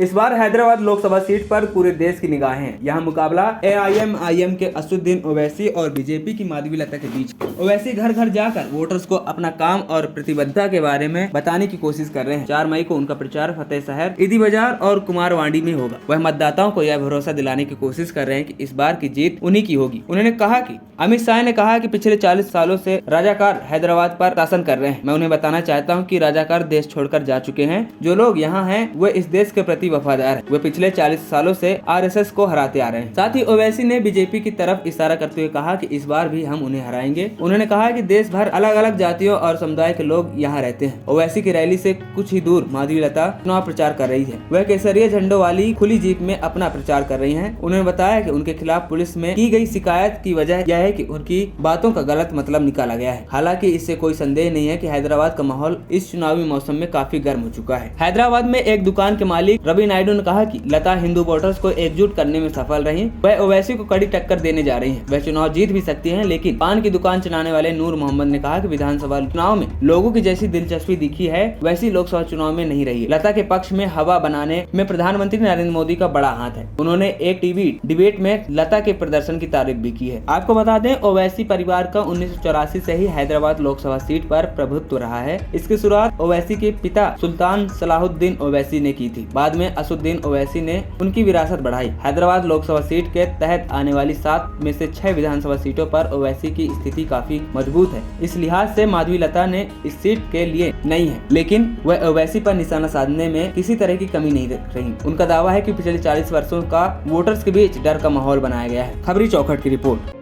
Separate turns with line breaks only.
इस बार हैदराबाद लोकसभा सीट पर पूरे देश की निगाहें हैं। यहाँ मुकाबला AIMIM के असदुद्दीन ओवैसी और बीजेपी की माधवीलता के बीच। ओवैसी घर घर जाकर वोटर्स को अपना काम और प्रतिबद्धता के बारे में बताने की कोशिश कर रहे हैं। 4 मई को उनका प्रचार फतेह शहर, ईदी बाजार और कुमारवाड़ी में होगा। वह मतदाताओं को यह भरोसा दिलाने की कोशिश कर रहे हैं कि इस बार की जीत उन्हीं की होगी। उन्होंने कहा कि अमित शाह ने कहा कि पिछले 40 सालों से राजाकार हैदराबाद पर शासन कर रहे हैं। मैं उन्हें बताना चाहता हूं कि राजाकार देश छोड़कर जा चुके हैं। जो लोग यहां हैं वे इस देश के प्रति वफादार हैं। वे पिछले 40 सालों से RSS को हराते आ रहे हैं। साथ ही ओवैसी ने बीजेपी की तरफ इशारा करते हुए कहा कि इस बार भी हम उन्हें हराएंगे। उन्होंने कहा कि देश भर अलग अलग जातियों और समुदाय के लोग यहाँ रहते हैं। ओवैसी की रैली से कुछ ही दूर माधवीलता चुनाव प्रचार कर रही है। वह केसरिया झंडों वाली खुली जीप में अपना प्रचार कर रही हैं। उन्होंने बताया कि उनके खिलाफ पुलिस में की गई शिकायत की वजह यह है कि उनकी बातों का गलत मतलब निकाला गया है। हालांकि इससे कोई संदेह नहीं है कि हैदराबाद का माहौल इस चुनावी मौसम में काफी गर्म हो चुका है। हैदराबाद में एक दुकान के मालिक रवि नायडू ने कहा कि लता हिंदू वोटर्स को एकजुट करने में सफल रही। वह ओवैसी को कड़ी टक्कर देने जा रही हैं। वह चुनाव जीत भी सकती हैं, लेकिन पान की दुकान चलाने वाले नूर मोहम्मद ने कहा कि विधानसभा चुनाव में लोगों की जैसी दिलचस्पी दिखी है वैसी लोकसभा चुनाव में नहीं रही। लता के पक्ष में हवा बनाने में प्रधानमंत्री नरेंद्र मोदी का बड़ा हाथ है। उन्होंने एक टीवी डिबेट में लता के प्रदर्शन की तारीफ भी की है। आपको बता दें, ओवैसी परिवार का 1984 से ही हैदराबाद लोकसभा सीट पर प्रभुत्व रहा है। इसकी शुरुआत ओवैसी के पिता सुल्तान सलाहुद्दीन ओवैसी ने की थी। बाद में असदुद्दीन ओवैसी ने उनकी विरासत बढ़ाई। हैदराबाद लोकसभा सीट के तहत आने वाली 7 में से 6 विधानसभा सीटों पर ओवैसी की स्थिति काफी मजबूत है। इस लिहाज से माधवीलता ने इस सीट के लिए नहीं है, लेकिन वह ओवैसी पर निशाना साधने में किसी तरह की कमी नहीं रख रही। उनका दावा है कि पिछले 40 वर्षों का वोटर्स के बीच डर का माहौल बनाया गया है। खबरी चौखट की रिपोर्ट।